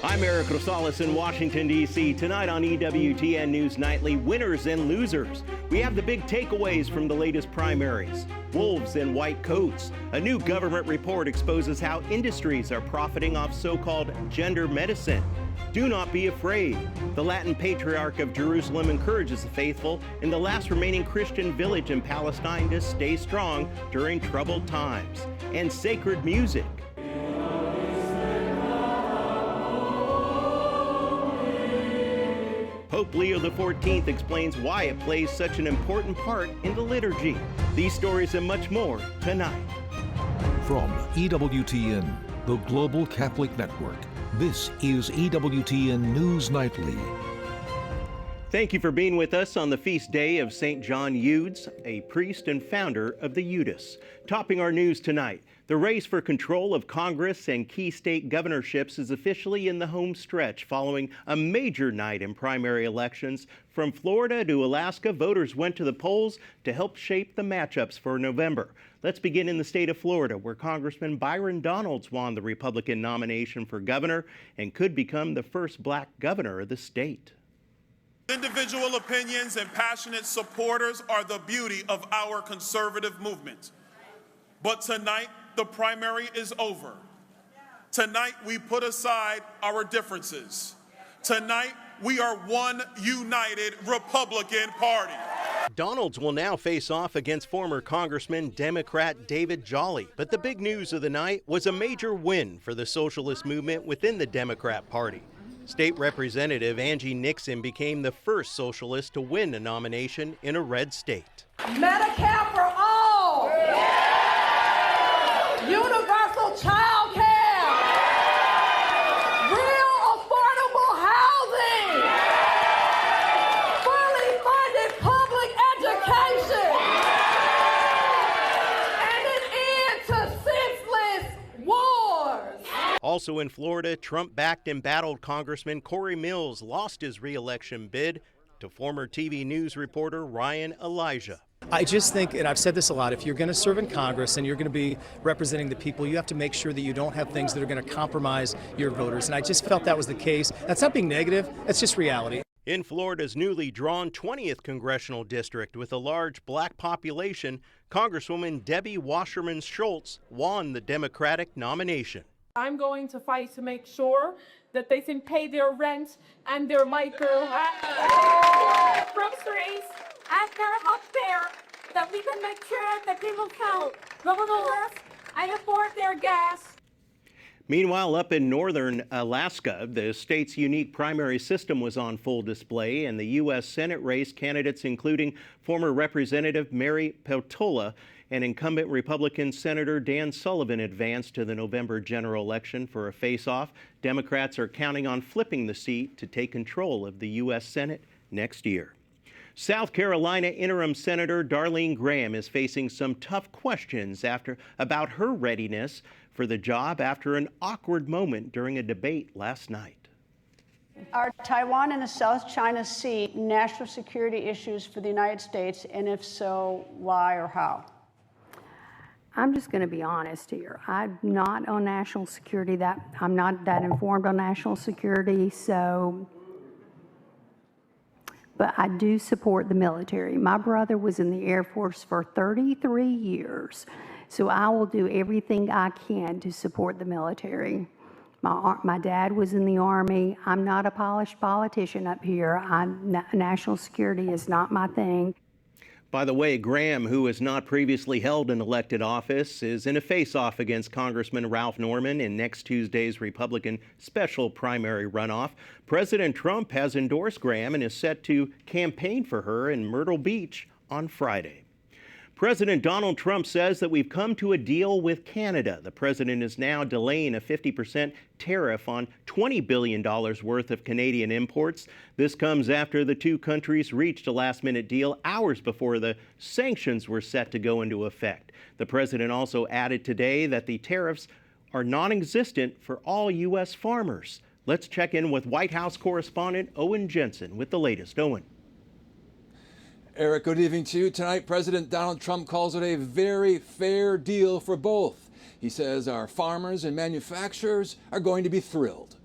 I'm Eric Rosales in Washington, D.C. Tonight on EWTN News Nightly, winners and losers. We have the big takeaways from the latest primaries. Wolves in white coats. A new government report exposes how industries are profiting off so-called gender medicine. Do not be afraid. The Latin Patriarch of Jerusalem encourages the faithful in the last remaining Christian village in Palestine to stay strong during troubled times. And sacred music. Pope Leo XIV explains why it plays such an important part in the liturgy. These stories and much more tonight. From EWTN, the Global Catholic Network, this is EWTN News Nightly. Thank you for being with us on the feast day of St. John Eudes, a priest and founder of the Eudes. Topping our news tonight, the race for control of Congress and key state governorships is officially in the home stretch following a major night in primary elections. From Florida to Alaska, voters went to the polls to help shape the matchups for November. Let's begin in the state of Florida, where Congressman Byron Donalds won the Republican nomination for governor and could become the first black governor of the state. Individual opinions and passionate supporters are the beauty of our conservative movement. But tonight, the primary is over. Tonight, we put aside our differences. Tonight, we are one united Republican Party. Donalds will now face off against former Congressman Democrat David Jolly. But the big news of the night was a major win for the socialist movement within the Democrat Party. State Representative Angie Nixon became the first socialist to win a nomination in a red state. Medicare for all! Yeah! Universal child care! Real affordable housing! Fully funded public education! And an end to senseless wars! Also in Florida, Trump-backed embattled Congressman Corey Mills lost his re-election bid to former TV news reporter Ryan Elijah. I just think, and I've said this a lot, if you're going to serve in Congress and you're going to be representing the people, you have to make sure that you don't have things that are going to compromise your voters. And I just felt that was the case. That's not being negative, that's just reality. In Florida's newly drawn 20th congressional district with a large black population, Congresswoman Debbie Wasserman Schultz won the Democratic nomination. I'm going to fight to make sure that they can pay their rent and their micro groceries and their health care, that we can make sure that people can go to work and afford their gas. Meanwhile, up in northern Alaska, the state's unique primary system was on full display. In the U.S. Senate race, candidates including former Representative Mary Peltola and incumbent Republican Senator Dan Sullivan advanced to the November general election for a face-off. Democrats are counting on flipping the seat to take control of the U.S. Senate next year. South Carolina interim Senator Darlene Graham is facing some tough questions about her readiness for the job after an awkward moment during a debate last night. Are Taiwan and the South China Sea national security issues for the United States, and if so, why or how? I'm just going to be honest here. I'm not on national security. I'm not that informed on national security, but I do support the military. My brother was in the Air Force for 33 years, so I will do everything I can to support the military. My dad was in the Army. I'm not a polished politician up here. National security is not my thing. By the way, Graham, who has not previously held an elected office, is in a face-off against Congressman Ralph Norman in next Tuesday's Republican special primary runoff. President Trump has endorsed Graham and is set to campaign for her in Myrtle Beach on Friday. President Donald Trump says that we've come to a deal with Canada. The president is now delaying a 50% tariff on $20 billion worth of Canadian imports. This comes after the two countries reached a last-minute deal hours before the sanctions were set to go into effect. The president also added today that the tariffs are non-existent for all U.S. farmers. Let's check in with White House correspondent Owen Jensen with the latest. Owen. Eric, good evening to you. Tonight, President Donald Trump calls it a very fair deal for both. He says our farmers and manufacturers are going to be thrilled.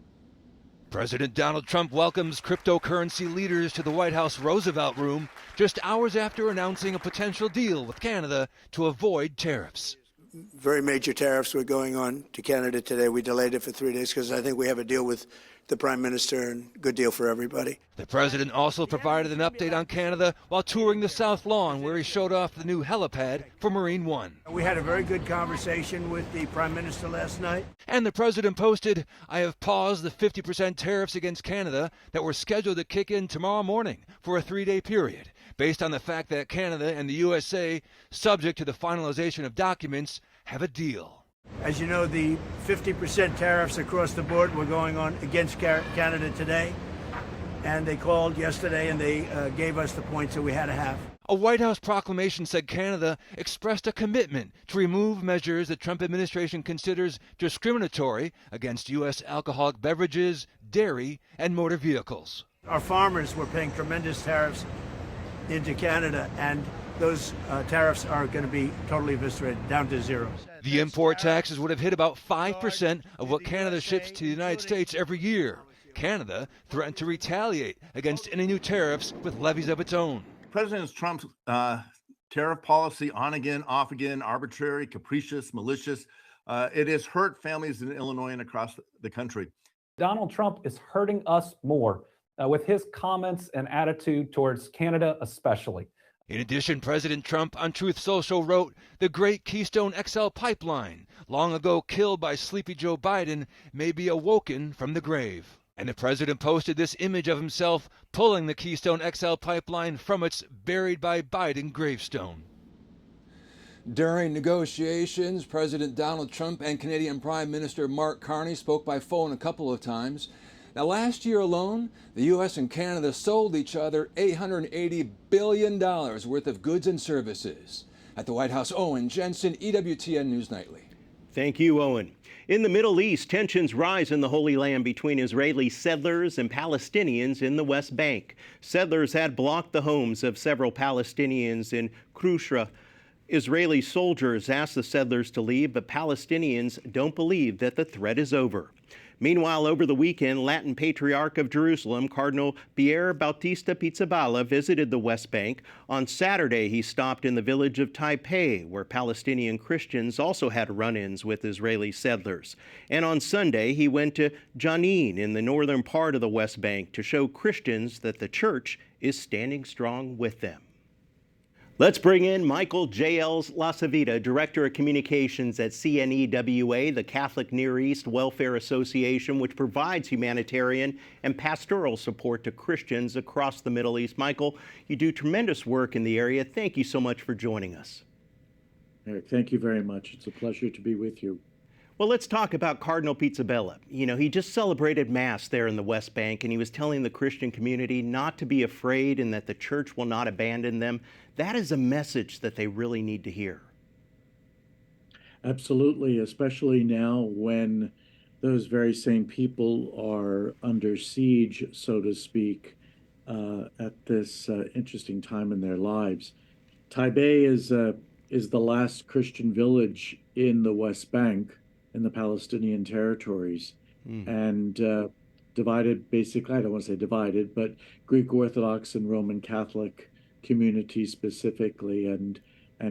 President Donald Trump welcomes cryptocurrency leaders to the White House Roosevelt Room just hours after announcing a potential deal with Canada to avoid tariffs. Very major tariffs were going on to Canada today. We delayed it for 3 days because I think we have a deal with the Prime Minister and good deal for everybody. The president also provided an update on Canada while touring the South Lawn, where he showed off the new helipad for Marine One. We had a very good conversation with the Prime Minister last night. And the president posted, "I have paused the 50% tariffs against Canada that were scheduled to kick in tomorrow morning for a 3-day period, based on the fact that Canada and the USA, subject to the finalization of documents, have a deal." As you know, the 50% tariffs across the board were going on against Canada today. And they called yesterday and they gave us the points that we had to have. A White House proclamation said Canada expressed a commitment to remove measures the Trump administration considers discriminatory against U.S. alcoholic beverages, dairy, and motor vehicles. Our farmers were paying tremendous tariffs into Canada, and those tariffs are going to be totally eviscerated, down to zero. The import taxes would have hit about 5% of what Canada ships to the United States every year. Canada threatened to retaliate against any new tariffs with levies of its own. President Trump's tariff policy, on again, off again, arbitrary, capricious, malicious, it has hurt families in Illinois and across the country. Donald Trump is hurting us more with his comments and attitude towards Canada especially. In addition, President Trump on Truth Social wrote, "The great Keystone XL pipeline, long ago killed by sleepy Joe Biden, may be awoken from the grave." And the president posted this image of himself pulling the Keystone XL pipeline from its buried by Biden gravestone. During negotiations, President Donald Trump and Canadian Prime Minister Mark Carney spoke by phone a couple of times. Now, last year alone, the U.S. and Canada sold each other $880 billion worth of goods and services. At the White House, Owen Jensen, EWTN News Nightly. Thank you, Owen. In the Middle East, tensions rise in the Holy Land between Israeli settlers and Palestinians in the West Bank. Settlers had blocked the homes of several Palestinians in Krusha. Israeli soldiers asked the settlers to leave, but Palestinians don't believe that the threat is over. Meanwhile, over the weekend, Latin Patriarch of Jerusalem, Cardinal Bautista Pizzaballa, visited the West Bank. On Saturday, he stopped in the village of Taipei, where Palestinian Christians also had run-ins with Israeli settlers. And on Sunday, he went to Jenin in the northern part of the West Bank to show Christians that the church is standing strong with them. Let's bring in Michael J.L. Lasavita, Director of Communications at CNEWA, the Catholic Near East Welfare Association, which provides humanitarian and pastoral support to Christians across the Middle East. Michael, you do tremendous work in the area. Thank you so much for joining us. Eric, thank you very much. It's a pleasure to be with you. Well, let's talk about Cardinal Pizzaballa. You know, he just celebrated Mass there in the West Bank, and he was telling the Christian community not to be afraid and that the church will not abandon them. That is a message that they really need to hear. Absolutely, especially now when those very same people are under siege, so to speak, at this interesting time in their lives. Taipei is the last Christian village in the West Bank, in the Palestinian territories, and divided, basically, I don't want to say divided, but Greek Orthodox and Roman Catholic communities specifically, and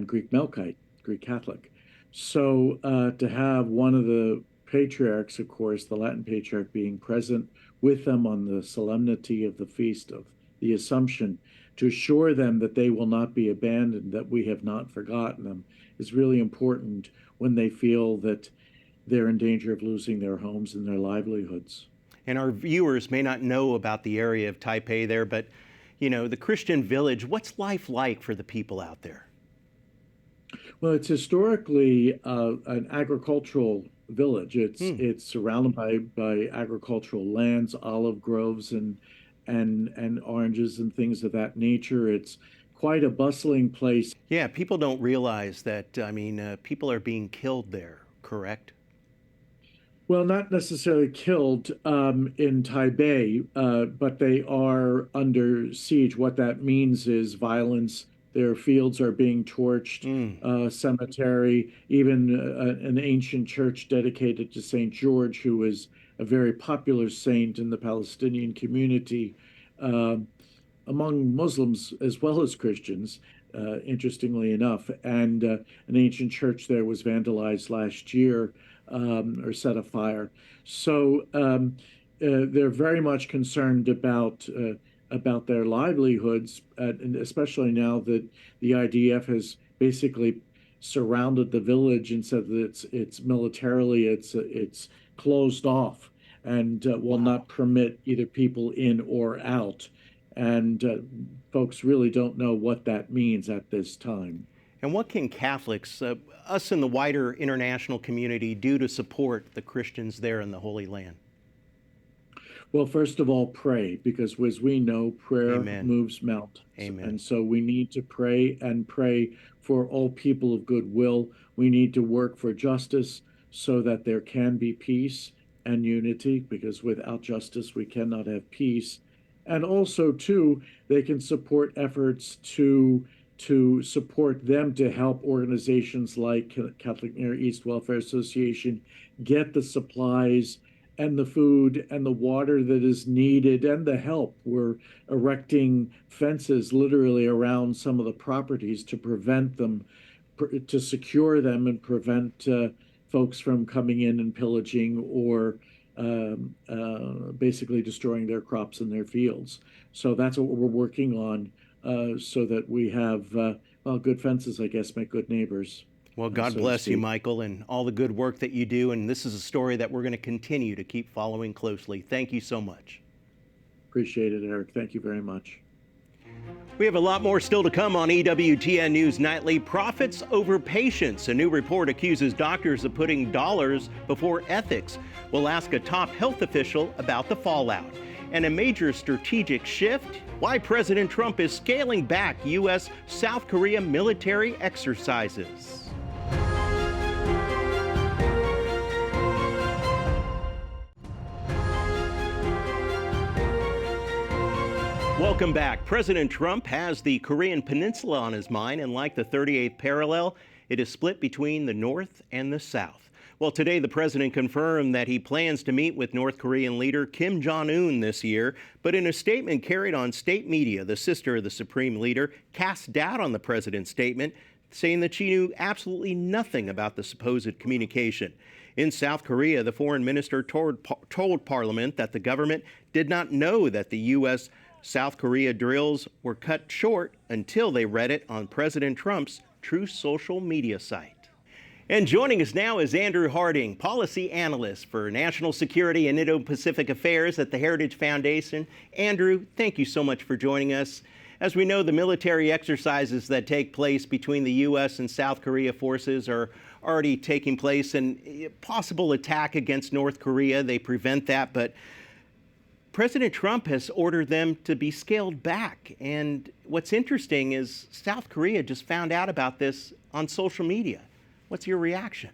Greek Melkite, Greek Catholic. So to have one of the patriarchs, of course, the Latin Patriarch, being present with them on the solemnity of the Feast of the Assumption, to assure them that they will not be abandoned, that we have not forgotten them, is really important when they feel that they're in danger of losing their homes and their livelihoods. And our viewers may not know about the area of Taipei there, but, you know, the Christian village, what's life like for the people out there? Well, it's historically an agricultural village. It's surrounded by agricultural lands, olive groves, and oranges and things of that nature. It's quite a bustling place. Yeah, people don't realize that, people are being killed there, correct? Well, not necessarily killed in Taipei, but they are under siege. What that means is violence. Their fields are being torched, cemetery, even an ancient church dedicated to St. George, who was a very popular saint in the Palestinian community, among Muslims as well as Christians, interestingly enough. And an ancient church there was vandalized last year, or set afire. So they're very much concerned about their livelihoods, and especially now that the IDF has basically surrounded the village and said that it's militarily it's closed off and will not permit either people in or out. And folks really don't know what that means at this time. And what can Catholics, us in the wider international community, do to support the Christians there in the Holy Land? Well, first of all, pray, because as we know, prayer moves mountains. Amen. And so we need to pray and pray for all people of goodwill. We need to work for justice so that there can be peace and unity, because without justice, we cannot have peace. And also, too, they can support efforts to support them to help organizations like Catholic Near East Welfare Association get the supplies and the food and the water that is needed and the help. We're erecting fences literally around some of the properties to prevent them, to secure them and prevent folks from coming in and pillaging or basically destroying their crops and their fields. So that's what we're working on, so that we have, well, good fences, I guess, make good neighbors. Well, God bless you, Michael, and all the good work that you do. And this is a story that we're going to continue to keep following closely. Thank you so much. Appreciate it, Eric. Thank you very much. We have a lot more still to come on EWTN News Nightly. Profits over patients. A new report accuses doctors of putting dollars before ethics. We'll ask a top health official about the fallout. And a major strategic shift, why President Trump is scaling back U.S.-South Korea military exercises. Welcome back. President Trump has the Korean Peninsula on his mind, and like the 38th parallel, it is split between the North and the South. Well, today the president confirmed that he plans to meet with North Korean leader Kim Jong-un this year, but in a statement carried on state media, the sister of the supreme leader cast doubt on the president's statement, saying that she knew absolutely nothing about the supposed communication. In South Korea, the foreign minister told Parliament that the government did not know that the U.S. South Korea drills were cut short until they read it on President Trump's Truth social media site. And joining us now is Andrew Harding, policy analyst for national security and Indo-Pacific affairs at the Heritage Foundation. Andrew, thank you so much for joining us. As we know, the military exercises that take place between the U.S. and South Korea forces are already taking place, and a possible attack against North Korea, they prevent that, but President Trump has ordered them to be scaled back. And what's interesting is South Korea just found out about this on social media. What's your reaction?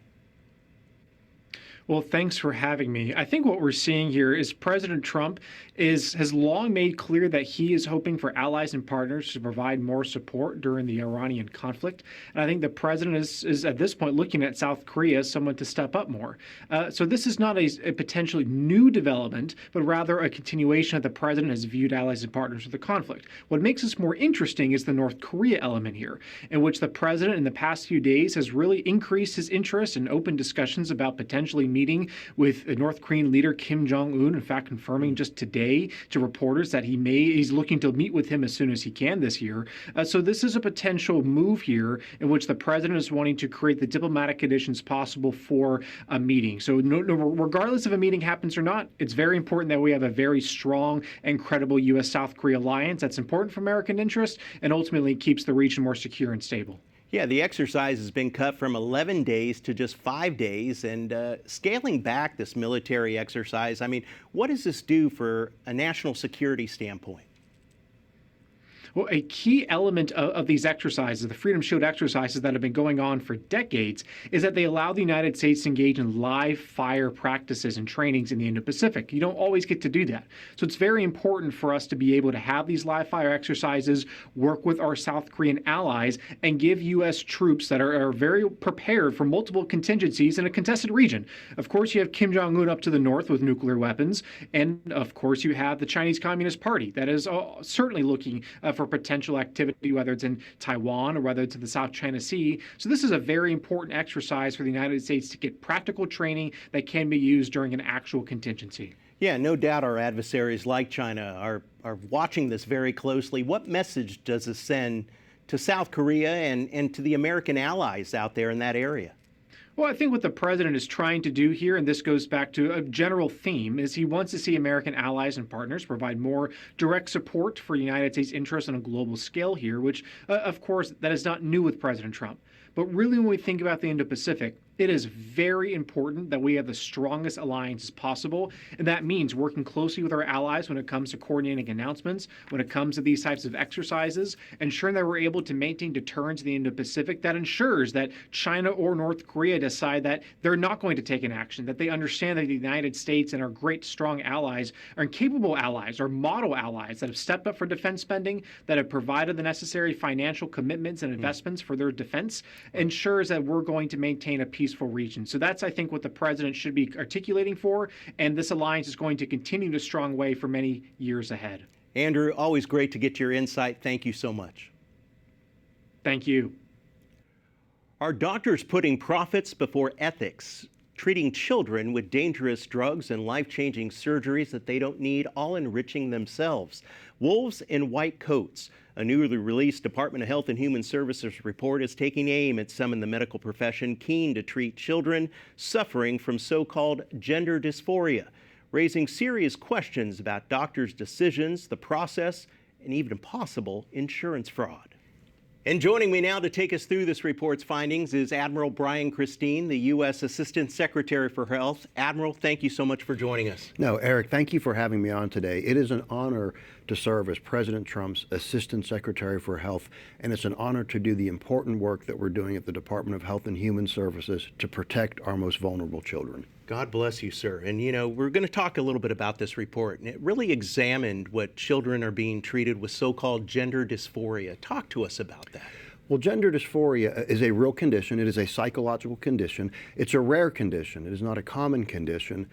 Well, thanks for having me. I think what we're seeing here is President Trump has long made clear that he is hoping for allies and partners to provide more support during the Iranian conflict. And I think the president is at this point looking at South Korea as someone to step up more. So this is not a potentially new development, but rather a continuation of the president has viewed allies and partners of the conflict. What makes this more interesting is the North Korea element here, in which the president in the past few days has really increased his interest in open discussions about potentially meeting with North Korean leader Kim Jong-un, in fact confirming just today to reporters that he's looking to meet with him as soon as he can this year. So this is a potential move here in which the president is wanting to create the diplomatic conditions possible for a meeting. So regardless if a meeting happens or not, it's very important that we have a very strong and credible U.S.-South Korea alliance that's important for American interests and ultimately keeps the region more secure and stable. Yeah, the exercise has been cut from 11 days to just 5 days, and scaling back this military exercise, I mean, what does this do for a national security standpoint? Well, a key element of these exercises, the Freedom Shield exercises that have been going on for decades, is that they allow the United States to engage in live fire practices and trainings in the Indo-Pacific. You don't always get to do that. So it's very important for us to be able to have these live fire exercises, work with our South Korean allies, and give U.S. troops that are very prepared for multiple contingencies in a contested region. Of course, you have Kim Jong-un up to the north with nuclear weapons, and of course, you have the Chinese Communist Party that is certainly looking for potential activity, whether it's in Taiwan or whether it's in the South China Sea. So this is a very important exercise for the United States to get practical training that can be used during an actual contingency. Yeah, no doubt our adversaries like China are watching this very closely. What message does this send to South Korea and to the American allies out there in that area? Well, I think what the president is trying to do here, and this goes back to a general theme, is he wants to see American allies and partners provide more direct support for United States interests on a global scale here, which, of course, that is not new with President Trump. But really, when we think about the Indo-Pacific, it is very important that we have the strongest alliances possible, and that means working closely with our allies when it comes to coordinating announcements, when it comes to these types of exercises, ensuring that we're able to maintain deterrence in the Indo-Pacific that ensures that China or North Korea decide that they're not going to take an action, that they understand that the United States and our great, strong allies are capable allies, or model allies that have stepped up for defense spending, that have provided the necessary financial commitments and investments for their defense, ensures that we're going to maintain a peaceful region. So that's, I think, what the president should be articulating for, and this alliance is going to continue in a strong way for many years ahead. Andrew, always great to get your insight. Thank you so much. Thank you. Are doctors putting profits before ethics? Treating children with dangerous drugs and life-changing surgeries that they don't need, all enriching themselves. Wolves in white coats. A newly released Department of Health and Human Services report is taking aim at some in the medical profession keen to treat children suffering from so-called gender dysphoria, raising serious questions about doctors' decisions, the process, and even possible insurance fraud. And joining me now to take us through this report's findings is Admiral Brian Christine, the U.S. Assistant Secretary for Health. Admiral, thank you so much for joining us. No, Eric, thank you for having me on today. It is an honor to serve as President Trump's Assistant Secretary for Health, and it's an honor to do the important work that we're doing at the Department of Health and Human Services to protect our most vulnerable children. God bless you, sir. And, you know, we're going to talk a little bit about this report, and it really examined what children are being treated with so-called gender dysphoria. Talk to us about that. Well, gender dysphoria is a real condition. It is a psychological condition. It's a rare condition. It is not a common condition.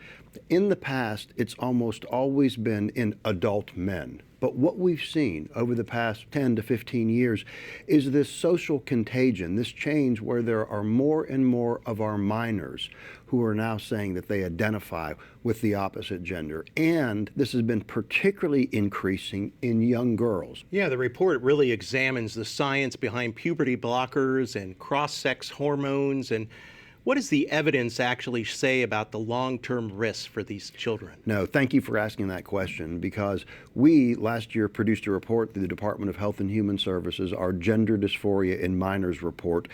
In the past, it's almost always been in adult men. But what we've seen over the past 10 to 15 years is this social contagion, this change where there are more and more of our minors who are now saying that they identify with the opposite gender. And this has been particularly increasing in young girls. Yeah, the report really examines the science behind puberty blockers and cross-sex hormones. And what does the evidence actually say about the long-term risks for these children? No, thank you for asking that question, because we last year produced a report through the Department of Health and Human Services, our Gender Dysphoria in Minors report,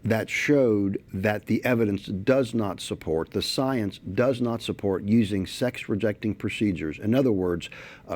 that showed that the evidence does not support, the science does not support using sex-rejecting procedures. In other words,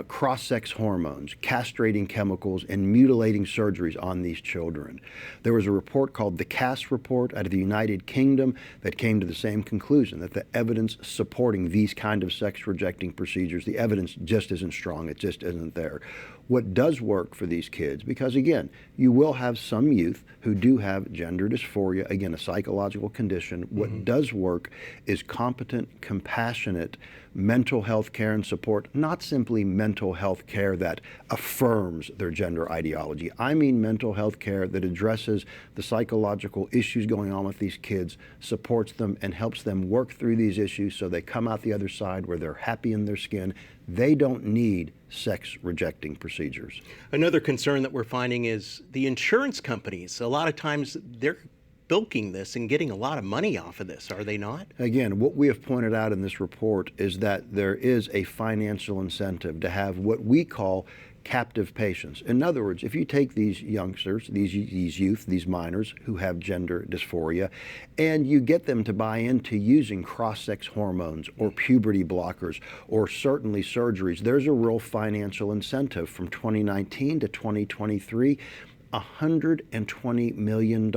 cross-sex hormones, castrating chemicals, and mutilating surgeries on these children. There was a report called the Cass report out of the United Kingdom that came to the same conclusion, that the evidence supporting these kind of sex-rejecting procedures, the evidence just isn't strong, it just isn't there. What does work for these kids, because again, you will have some youth who do have gender dysphoria, again, a psychological condition. What does work is competent, compassionate mental health care and support, not simply mental health care that affirms their gender ideology. I mean mental health care that addresses the psychological issues going on with these kids, supports them, and helps them work through these issues so they come out the other side where they're happy in their skin. They don't need sex-rejecting procedures. Another concern that we're finding is the insurance companies. A lot of times they're bilking this and getting a lot of money off of this, are they not? Again, what we have pointed out in this report is that there is a financial incentive to have what we call captive patients. In other words, if you take these youngsters, these youth, these minors who have gender dysphoria, and you get them to buy into using cross-sex hormones or puberty blockers or certainly surgeries, there's a real financial incentive. From 2019 to 2023, $120 million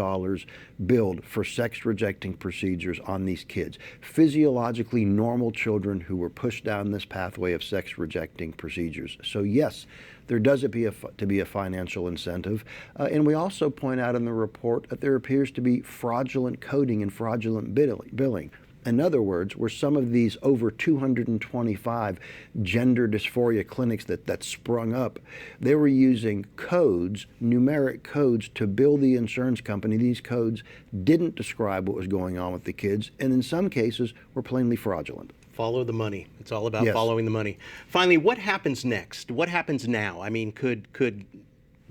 billed for sex-rejecting procedures on these kids, physiologically normal children who were pushed down this pathway of sex-rejecting procedures. So yes, there does appear to be a financial incentive. And we also point out in the report that there appears to be fraudulent coding and fraudulent billing. In other words, where some of these over 225 gender dysphoria clinics that sprung up, they were using codes, numeric codes, to bill the insurance company. These codes didn't describe what was going on with the kids, and in some cases were plainly fraudulent. Follow the money. It's all about following the money. Finally, what happens next? What happens now? I mean, could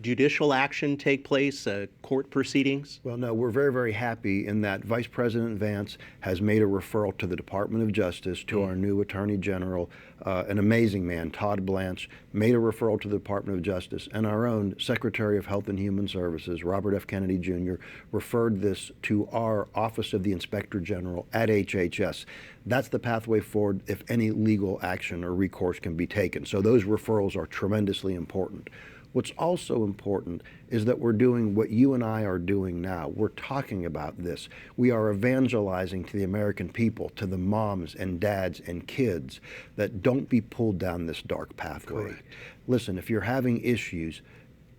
judicial action take place, court proceedings? Well, no, we're very, very happy in that Vice President Vance has made a referral to the Department of Justice, to our new Attorney General, an amazing man, Todd Blanche, made a referral to the Department of Justice, and our own Secretary of Health and Human Services, Robert F. Kennedy Jr., referred this to our Office of the Inspector General at HHS. That's the pathway forward if any legal action or recourse can be taken. So those referrals are tremendously important. What's also important is that we're doing what you and I are doing now. We're talking about this. We are evangelizing to the American people, to the moms and dads and kids, that don't be pulled down this dark pathway. Correct. Listen, if you're having issues,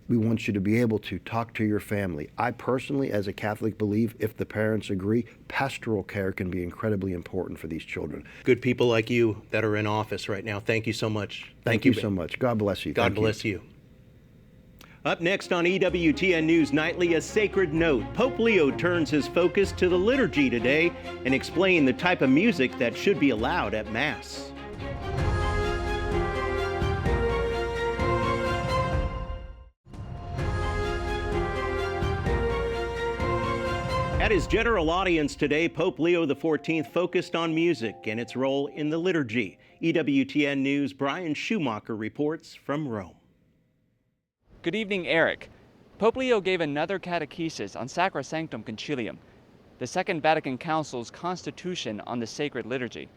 we want you to be able to talk to your family. I personally, as a Catholic, believe if the parents agree, pastoral care can be incredibly important for these children. Good people like you that are in office right now. Thank you so much. Thank you so much. God bless you. God bless you. Up next on EWTN News Nightly, a sacred note. Pope Leo turns his focus to the liturgy today and explains the type of music that should be allowed at Mass. At his general audience today, Pope Leo XIV focused on music and its role in the liturgy. EWTN News' Brian Schumacher reports from Rome. Good evening, Eric. Pope Leo gave another catechesis on Sacrosanctum Concilium, the Second Vatican Council's constitution on the sacred liturgy.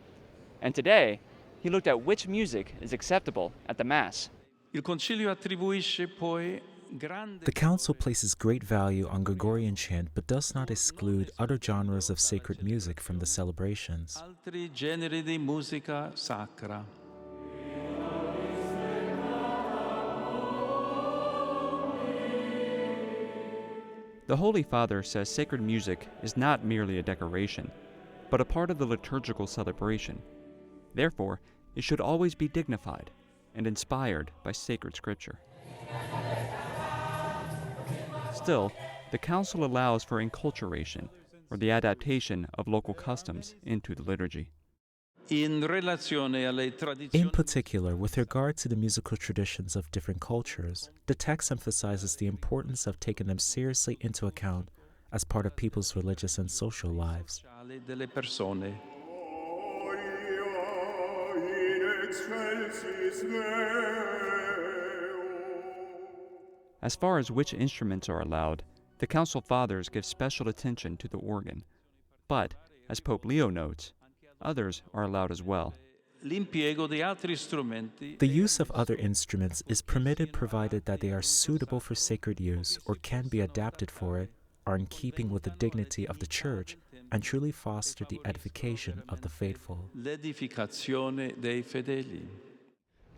And today, he looked at which music is acceptable at the Mass. The Council places great value on Gregorian chant, but does not exclude other genres of sacred music from the celebrations. Altri generi di musica sacra. The Holy Father says sacred music is not merely a decoration, but a part of the liturgical celebration. Therefore, it should always be dignified and inspired by sacred scripture. Still, the Council allows for enculturation, or the adaptation of local customs into the liturgy. In particular, with regard to the musical traditions of different cultures, the text emphasizes the importance of taking them seriously into account as part of people's religious and social lives. As far as which instruments are allowed, the Council Fathers give special attention to the organ. But, as Pope Leo notes, others are allowed as well. The use of other instruments is permitted provided that they are suitable for sacred use or can be adapted for it, are in keeping with the dignity of the Church, and truly foster the edification of the faithful.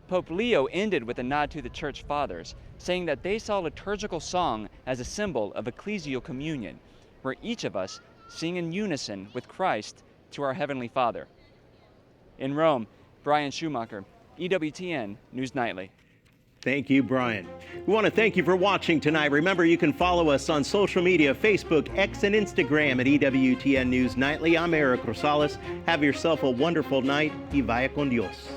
Pope Leo ended with a nod to the Church Fathers, saying that they saw liturgical song as a symbol of ecclesial communion, where each of us sing in unison with Christ to our Heavenly Father. In Rome, Brian Schumacher, EWTN News Nightly. Thank you, Brian. We want to thank you for watching tonight. Remember, you can follow us on social media, Facebook, X, and Instagram at EWTN News Nightly. I'm Eric Rosales. Have yourself a wonderful night y vaya con Dios.